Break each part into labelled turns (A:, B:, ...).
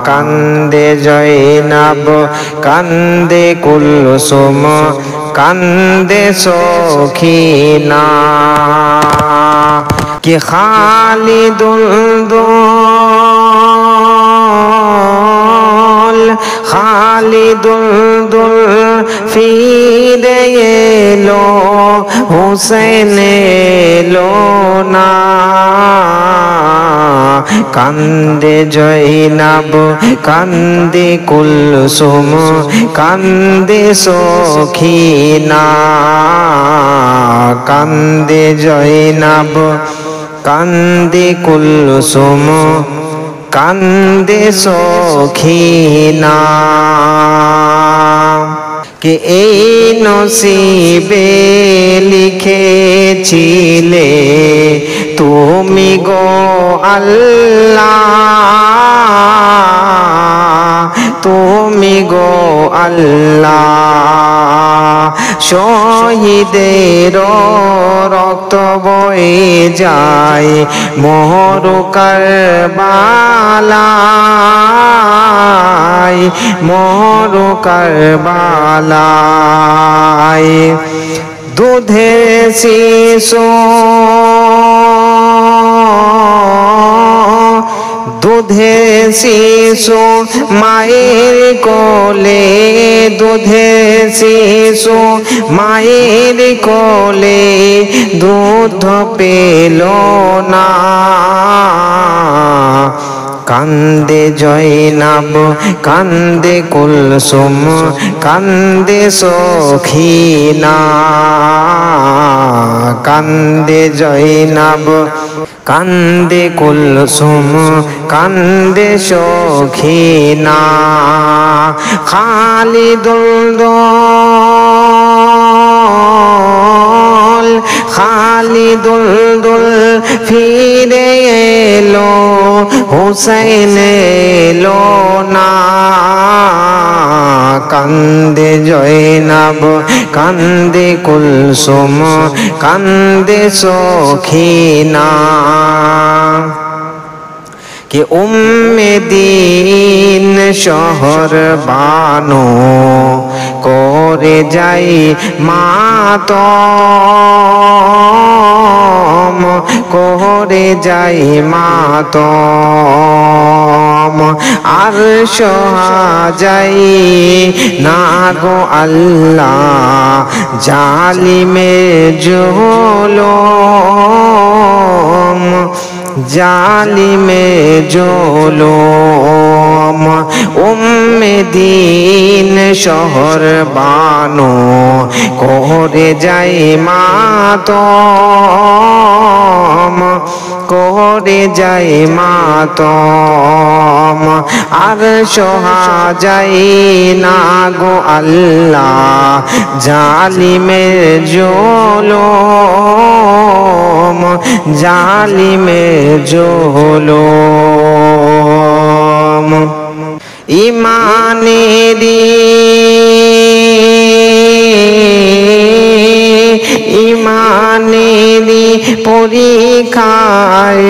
A: কান্দে জয়নাব কান্দে কুলসুম কান্দে সখিনা কি খালিদুল দুল খালিদুল দুল ফিরে এলো হুসেন এলো না কান্দে জয়নাব কান্দে কুলসুম কান্দে সখিনা কান্দে জয়নাব কান্দে কুলসুম কান্দে সখিনা কে এই নসিবে লিখেছিলে তুমি গো আল্লাহ তুমি গো আল্লাহ শহীদের রক্ত বয়ে যায় মরু কারবালায় মরু কারবালায় দুধের শিশু দুধের শিশু মায়ের কোলে দুধের শিশু মায়ের কোলে দুধ পেল না কান্দে জয়নাব কান্দে কুলসুম কান্দে সখিনা কান্দে জয়নাব কান্দে কুলসুম কান্দে সখিনা খালিদুল দুল খালিদুল দুল ফিরে এলো হুসেন এলো না কান্দে জয়নাব কান্দে কুলসুম কান্দে সখিনা কে উম্মে দিন শহর বানো করে যাই মাতম করে যাই মাতম আর সহাজাই না গো আল্লাহ জালিমের জুলুম জালিমে জুলুম উম্মে দিন শহর বানো করে যাই মাতম করে যাই মাতম আর সহাজাই না গো আল্লাহ জালিমের জুলুম জালিমের জুলুম ইমানেরি ইমানেরি পরীক্ষায়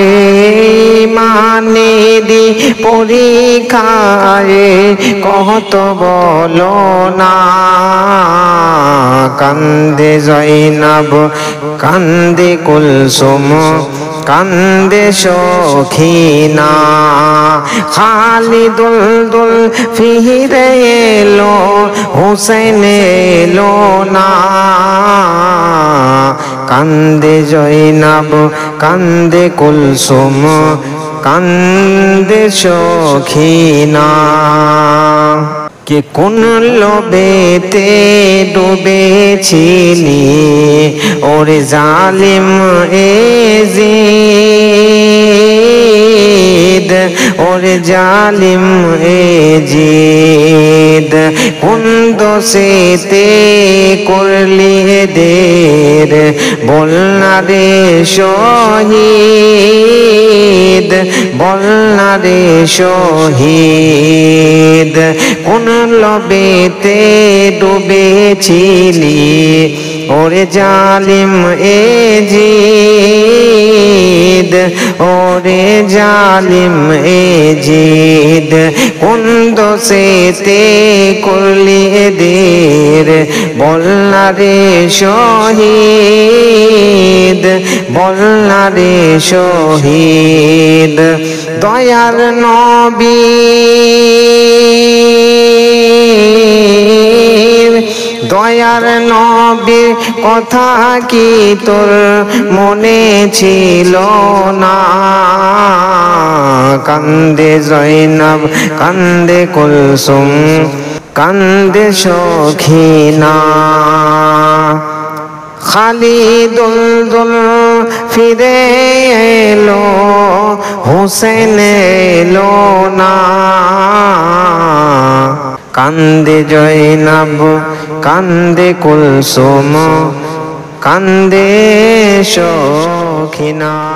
A: ইমানেরি পরীক্ষায় কত বলো না কান্দে জয়নাব কান্দে কুলসুম কান্দে সখিনা খালিদুল দুল ফিরে এলো হুসেন এলো না কান্দে জয়নাব কান্দে কুলসুম কান্দে সখিনা কে কোন লোভেতে ডুবেছিলি ওরে জালিম এজিদ ওরে জালিম এজিদ কোন দোষেতে করলি এদের বল না রে শহীদ বল না রে শহীদ কোন লোভেতে ডুবেছিলি ওরে জালিম এ জিদ, ওরে জালিম এ জিদ, কোন দোষেতে করলি এদের, বল না রে শহীদ, বল না রে শহীদ। দয়ার নবী দয়ার নবীর কথা কি তোর মনে ছিল না? কান্দে জয়নব, কান্দে কুলসুম, কান্দে সখিনা। খালিদ দুল ফিরে এলো, হুসেন এলো না। কান্দে জয়নব, কান্দে কুলসুম, কান্দে সখিনা।